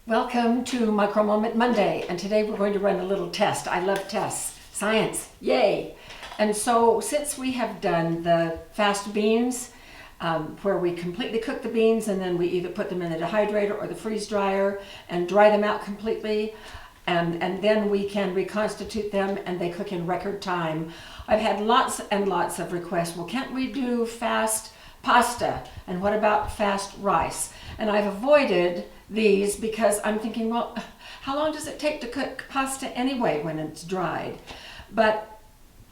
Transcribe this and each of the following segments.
Welcome to MicroMoment Monday, and today we're going to run a little test. I love tests. Science, yay! And so since we have done the fast beans, where we completely cook the beans and then we either put them in the dehydrator or the freeze dryer and dry them out completely, and then we can reconstitute them and they cook in record time. I've had lots and lots of requests. Well, can't we do fast pasta? And what about fast rice? And I've avoided these because I'm thinking, well, how long does it take to cook pasta anyway when it's dried? But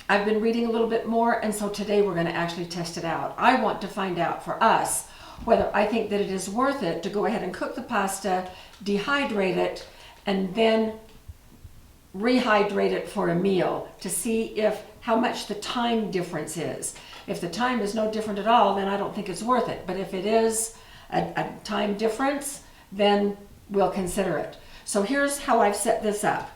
I've been reading a little bit more, and so today we're going to actually test it out. I want to find out for us whether I think that it is worth it to go ahead and cook the pasta, dehydrate it, and then rehydrate it for a meal to see how much the time difference is. If the time is no different at all, then I don't think it's worth it. But if it is a time difference, then we'll consider it. So here's how I've set this up.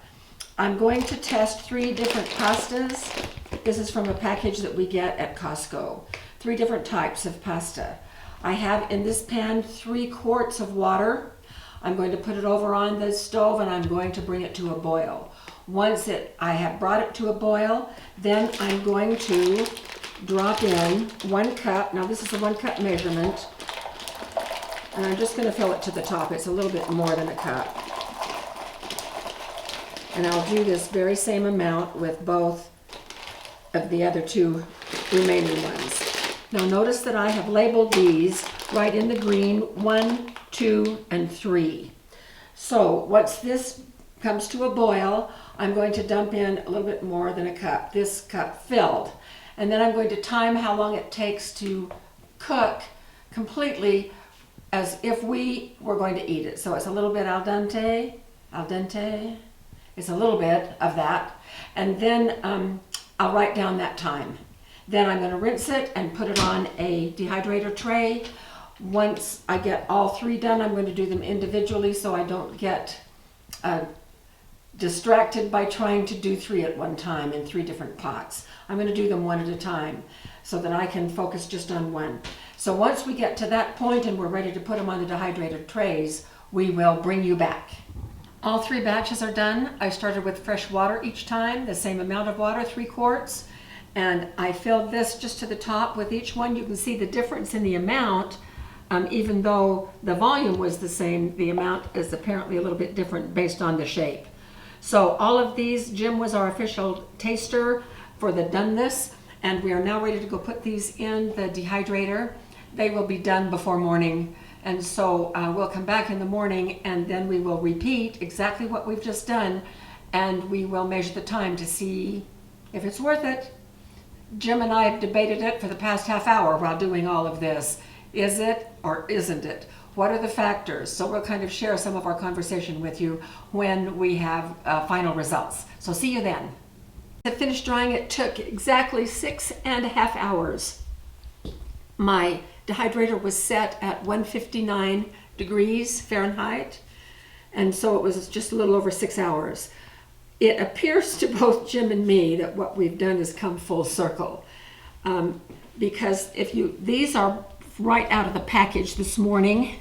I'm going to test 3 different pastas. This is from a package that we get at Costco. 3 different types of pasta. I have in this pan 3 quarts of water. I'm going to put it over on the stove and I'm going to bring it to a boil. Once I have brought it to a boil, then I'm going to drop in 1 cup. Now this is a 1 cup measurement. And I'm just going to fill it to the top. It's a little bit more than a cup. And I'll do this very same amount with both of the other 2 remaining ones. Now notice that I have labeled these right in the green, 1, 2, and 3. So once this comes to a boil, I'm going to dump in a little bit more than a cup, this cup filled. And then I'm going to time how long it takes to cook completely as if we were going to eat it. So it's a little bit al dente. It's a little bit of that. And then I'll write down that time. Then I'm going to rinse it and put it on a dehydrator tray. Once I get all 3 done, I'm going to do them individually so I don't get distracted by trying to do 3 at one time in 3 different pots. I'm going to do them 1 at a time so that I can focus just on 1. So once we get to that point and we're ready to put them on the dehydrator trays, we will bring you back. All 3 batches are done. I started with fresh water each time, the same amount of water, 3 quarts. And I filled this just to the top with each one. You can see the difference in the amount. Even though the volume was the same, the amount is apparently a little bit different based on the shape. So all of these, Jim was our official taster for the doneness, and we are now ready to go put these in the dehydrator. They will be done before morning, and so we'll come back in the morning and then we will repeat exactly what we've just done, and we will measure the time to see if it's worth it. Jim and I have debated it for the past half hour while doing all of this. Is it or isn't it? What are the factors? So we'll kind of share some of our conversation with you when we have final results. So see you then. To finish drying, it took exactly 6.5 hours. My dehydrator was set at 159 degrees Fahrenheit, and so it was just a little over 6 hours. It appears to both Jim and me that what we've done is come full circle, because these are right out of the package this morning.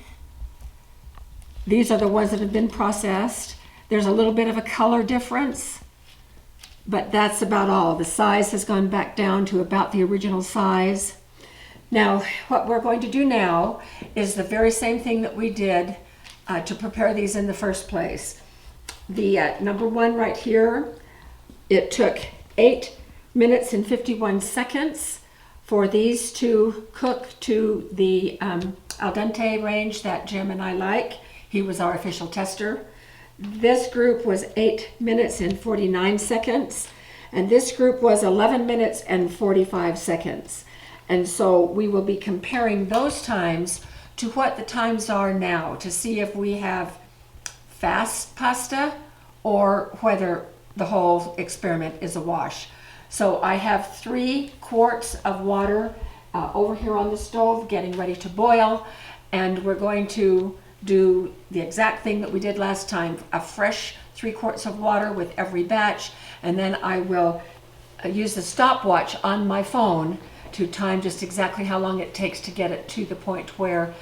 These are the ones that have been processed. There's a little bit of a color difference, but that's about all. The size has gone back down to about the original size. Now, what we're going to do now is the very same thing that we did to prepare these in the first place. The number 1 right here, it took 8 minutes and 51 seconds for these to cook to the al dente range that Jim and I like. He was our official tester. This group was 8 minutes and 49 seconds, and this group was 11 minutes and 45 seconds. And so we will be comparing those times to what the times are now to see if we have fast pasta or whether the whole experiment is a wash. So I have 3 quarts of water over here on the stove getting ready to boil, and we're going to do the exact thing that we did last time, a fresh 3 quarts of water with every batch, and then I will use the stopwatch on my phone to time just exactly how long it takes to get it to the point where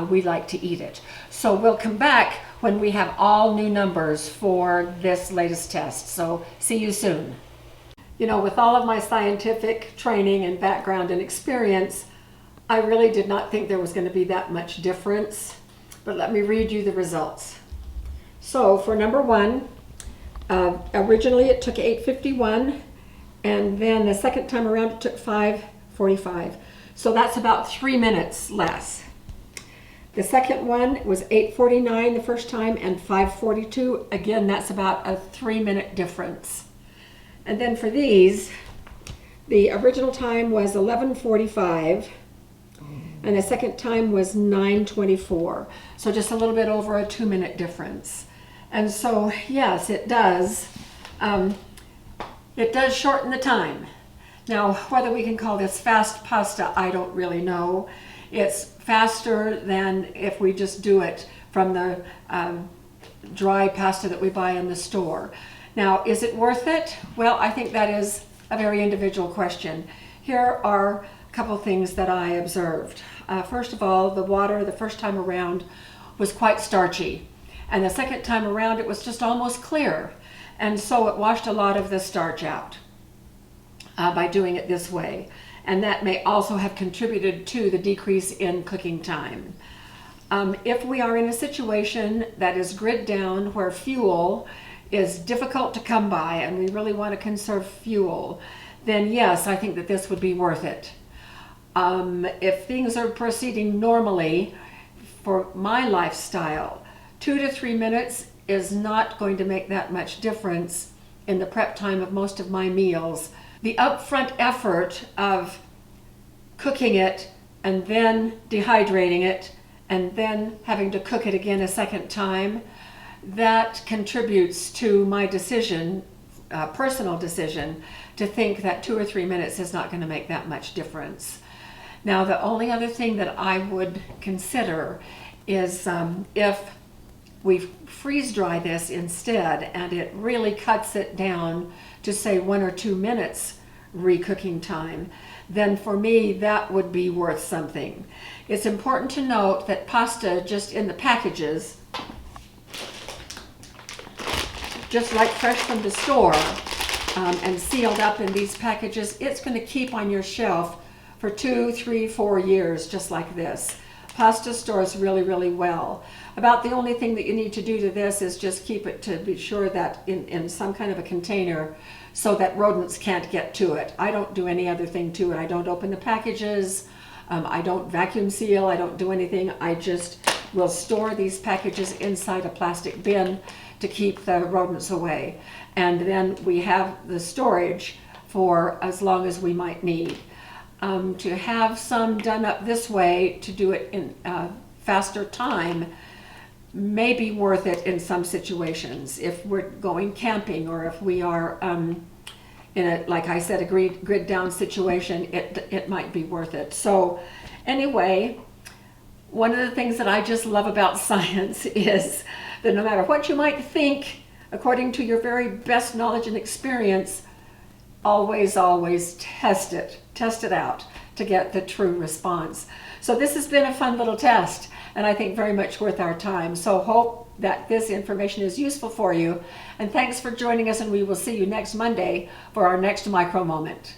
we like to eat it. So we'll come back when we have all new numbers for this latest test. So see you soon. You know, with all of my scientific training and background and experience, I really did not think there was going to be that much difference. But let me read you the results. So for number 1, originally it took 8:51, and then the second time around it took 5:45. So that's about 3 minutes less. The second one was 8:49 the first time and 5:42. Again, that's about a 3-minute difference. And then for these, the original time was 11:45 and the second time was 9:24. So just a little bit over a 2-minute difference. And so, yes, it does shorten the time. Now, whether we can call this fast pasta, I don't really know. It's faster than if we just do it from the dry pasta that we buy in the store. Now, is it worth it? Well, I think that is a very individual question. Here are a couple things that I observed. First of all, the water the first time around was quite starchy, and the second time around it was just almost clear, and so it washed a lot of the starch out by doing it this way, and that may also have contributed to the decrease in cooking time. If we are in a situation that is grid down where fuel is difficult to come by and we really want to conserve fuel, then yes, I think that this would be worth it. If things are proceeding normally for my lifestyle, 2 to 3 minutes is not going to make that much difference in the prep time of most of my meals. The upfront effort of cooking it and then dehydrating it and then having to cook it again a second time, that contributes to my decision, personal decision, to think that 2 or 3 minutes is not going to make that much difference. Now, the only other thing that I would consider is if we freeze dry this instead and it really cuts it down to say 1 or 2 minutes recooking time, then for me that would be worth something. It's important to note that pasta just in the packages, just like fresh from the store and sealed up in these packages, it's going to keep on your shelf for 2, 3, 4 years, just like this. Pasta stores really, really well. About the only thing that you need to do to this is just keep it to be sure that in some kind of a container so that rodents can't get to it. I don't do any other thing to it. I don't open the packages. I don't vacuum seal. I don't do anything. I just will store these packages inside a plastic bin to keep the rodents away. And then we have the storage for as long as we might need. To have some done up this way, to do it in faster time, may be worth it in some situations. If we're going camping or if we are in a, like I said, a grid down situation, it might be worth it. So anyway, one of the things that I just love about science is that no matter what you might think, according to your very best knowledge and experience, always test it out to get the true response. So this has been a fun little test, and I think very much worth our time. So hope that this information is useful for you, and thanks for joining us, and we will see you next Monday for our next Micro Moment.